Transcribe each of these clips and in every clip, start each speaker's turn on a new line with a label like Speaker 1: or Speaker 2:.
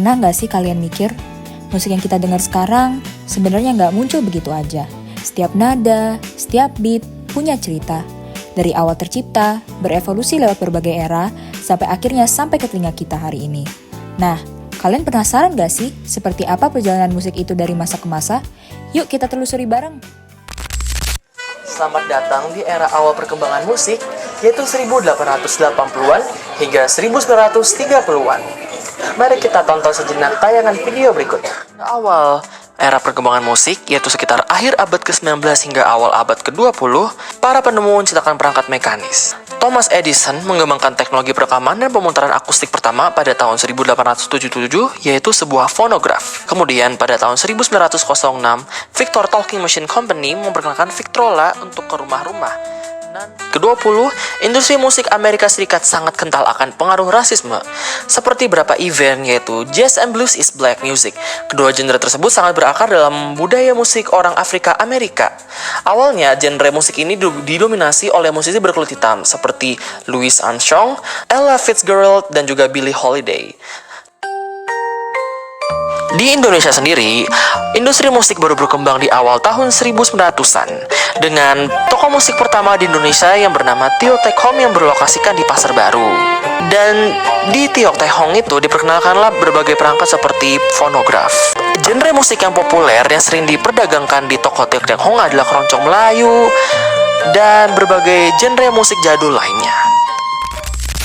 Speaker 1: Pernah nggak sih kalian mikir, musik yang kita dengar sekarang sebenarnya nggak muncul begitu aja. Setiap nada, setiap beat punya cerita. Dari awal tercipta, berevolusi lewat berbagai era, sampai akhirnya sampai ke telinga kita hari ini. Nah, kalian penasaran nggak sih seperti apa perjalanan musik itu dari masa ke masa? Yuk kita telusuri bareng!
Speaker 2: Selamat datang di era awal perkembangan musik, yaitu 1880-an hingga 1930-an. Mari kita tonton sejenak tayangan video berikut. Awal era perkembangan musik, yaitu sekitar akhir abad ke-19 hingga awal abad ke-20, para penemu menciptakan perangkat mekanis. Thomas Edison mengembangkan teknologi perekaman dan pemutaran akustik pertama pada tahun 1877, yaitu sebuah fonograf. Kemudian pada tahun 1906, Victor Talking Machine Company memperkenalkan Victrola untuk ke rumah-rumah. Ke-20, industri musik Amerika Serikat sangat kental akan pengaruh rasisme, seperti beberapa event yaitu Jazz and Blues is Black Music. Kedua genre tersebut sangat berakar dalam budaya musik orang Afrika Amerika. Awalnya, genre musik ini didominasi oleh musisi berkulit hitam seperti Louis Armstrong, Ella Fitzgerald, dan juga Billie Holiday. Di Indonesia sendiri, industri musik baru berkembang di awal tahun 1900-an dengan toko musik pertama di Indonesia yang bernama Tio Tek Home yang berlokasikan di Pasar Baru. Dan di Tio Tek Home itu diperkenalkanlah berbagai perangkat seperti fonograf. Genre musik yang populer yang sering diperdagangkan di toko Tio Tek Home adalah keroncong Melayu dan berbagai genre musik jadul lainnya.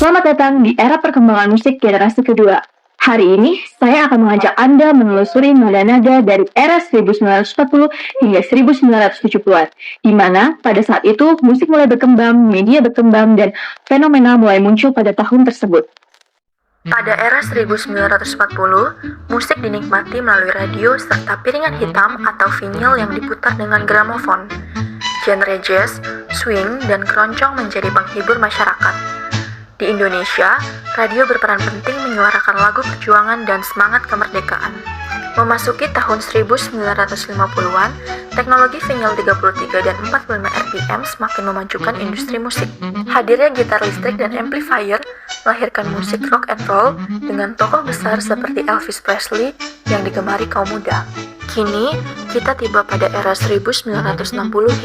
Speaker 3: Selamat datang di era perkembangan musik generasi kedua. Hari ini, saya akan mengajak Anda menelusuri nada-nada dari era 1940 hingga 1970-an, di mana pada saat itu musik mulai berkembang, media berkembang, dan fenomena mulai muncul pada tahun tersebut. Pada era 1940, musik dinikmati melalui radio serta piringan hitam atau vinyl yang diputar dengan gramofon. Genre jazz, swing, dan keroncong menjadi penghibur masyarakat. Di Indonesia, radio berperan penting menyuarakan lagu perjuangan dan semangat kemerdekaan. Memasuki tahun 1950-an, teknologi vinyl 33 dan 45 RPM semakin memajukan industri musik. Hadirnya gitar listrik dan amplifier melahirkan musik rock and roll dengan tokoh besar seperti Elvis Presley yang digemari kaum muda. Kini, kita tiba pada era 1960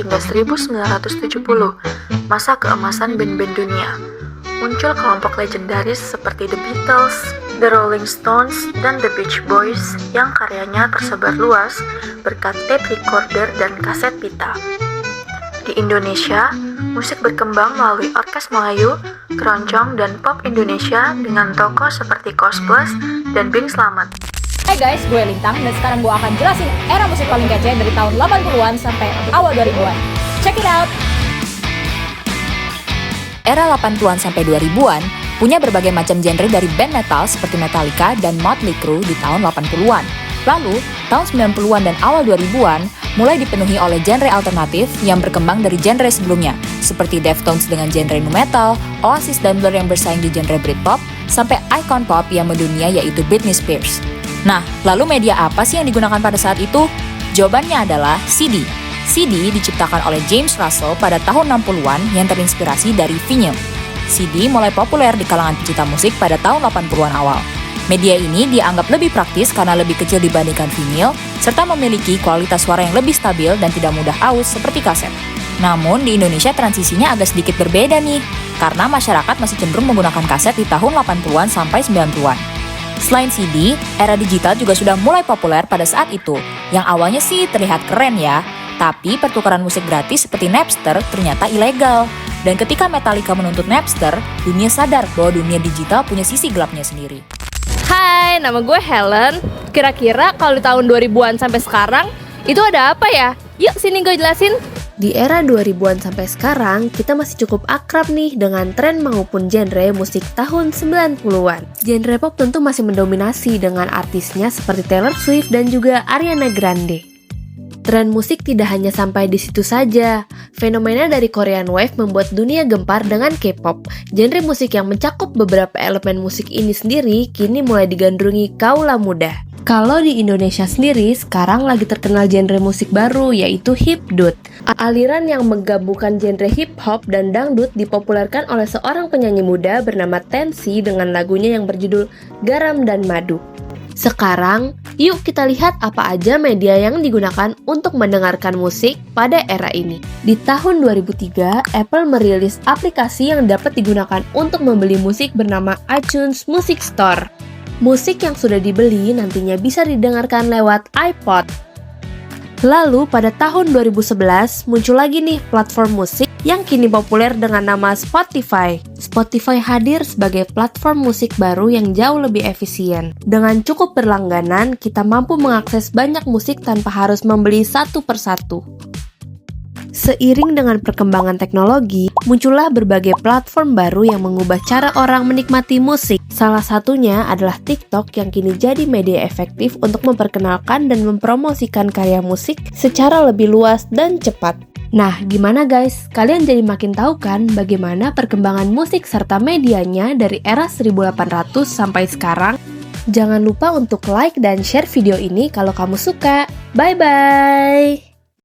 Speaker 3: hingga 1970, masa keemasan band-band dunia. Muncul kelompok legendaris seperti The Beatles, The Rolling Stones, dan The Beach Boys yang karyanya tersebar luas berkat tape recorder dan kaset pita. Di Indonesia, musik berkembang melalui orkes Melayu, keroncong, dan pop Indonesia dengan tokoh seperti Koes Plus dan Bing Slamet.
Speaker 4: Hai guys, gue Lintang dan sekarang gue akan jelasin era musik paling kece dari tahun 80-an sampai awal 2000-an. Check it out!
Speaker 1: Era 80-an sampai 2000-an punya berbagai macam genre dari band metal seperti Metallica dan Motley Crue di tahun 80-an. Lalu, tahun 90-an dan awal 2000-an mulai dipenuhi oleh genre alternatif yang berkembang dari genre sebelumnya, seperti Deftones dengan genre nu metal, Oasis dan Blur yang bersaing di genre Britpop, sampai icon pop yang mendunia yaitu Britney Spears. Nah, lalu media apa sih yang digunakan pada saat itu? Jawabannya adalah CD. CD diciptakan oleh James Russell pada tahun 60-an yang terinspirasi dari vinyl. CD mulai populer di kalangan pecinta musik pada tahun 80-an awal. Media ini dianggap lebih praktis karena lebih kecil dibandingkan vinyl, serta memiliki kualitas suara yang lebih stabil dan tidak mudah aus seperti kaset. Namun di Indonesia transisinya agak sedikit berbeda nih, karena masyarakat masih cenderung menggunakan kaset di tahun 80-an sampai 90-an. Selain CD, era digital juga sudah mulai populer pada saat itu, yang awalnya sih terlihat keren ya, tapi pertukaran musik gratis seperti Napster ternyata ilegal. Dan ketika Metallica menuntut Napster, dunia sadar bahwa dunia digital punya sisi gelapnya sendiri.
Speaker 4: Hai, nama gue Helen. Kira-kira kalau di tahun 2000-an sampai sekarang, itu ada apa ya? Yuk sini gue jelasin.
Speaker 5: Di era 2000-an sampai sekarang, kita masih cukup akrab nih dengan tren maupun genre musik tahun 90-an. Genre pop tentu masih mendominasi dengan artisnya seperti Taylor Swift dan juga Ariana Grande. Tren musik tidak hanya sampai di situ saja. Fenomena dari Korean Wave membuat dunia gempar dengan K-pop. Genre musik yang mencakup beberapa elemen musik ini sendiri kini mulai digandrungi kaula muda. Kalau di Indonesia sendiri, sekarang lagi terkenal genre musik baru yaitu hipdut. Aliran yang menggabungkan genre hip-hop dan dangdut dipopulerkan oleh seorang penyanyi muda bernama Tensi dengan lagunya yang berjudul Garam dan Madu. Sekarang, yuk kita lihat apa aja media yang digunakan untuk mendengarkan musik pada era ini. Di tahun 2003, Apple merilis aplikasi yang dapat digunakan untuk membeli musik bernama iTunes Music Store. Musik yang sudah dibeli nantinya bisa didengarkan lewat iPod. Lalu pada tahun 2011 muncul lagi nih platform musik yang kini populer dengan nama Spotify. Spotify hadir sebagai platform musik baru yang jauh lebih efisien. Dengan cukup berlangganan, kita mampu mengakses banyak musik tanpa harus membeli satu persatu. Seiring dengan perkembangan teknologi, muncullah berbagai platform baru yang mengubah cara orang menikmati musik. Salah satunya adalah TikTok yang kini jadi media efektif untuk memperkenalkan dan mempromosikan karya musik secara lebih luas dan cepat. Nah, gimana guys? Kalian jadi makin tahu kan bagaimana perkembangan musik serta medianya dari era 1800 sampai sekarang? Jangan lupa untuk like dan share video ini kalau kamu suka. Bye-bye!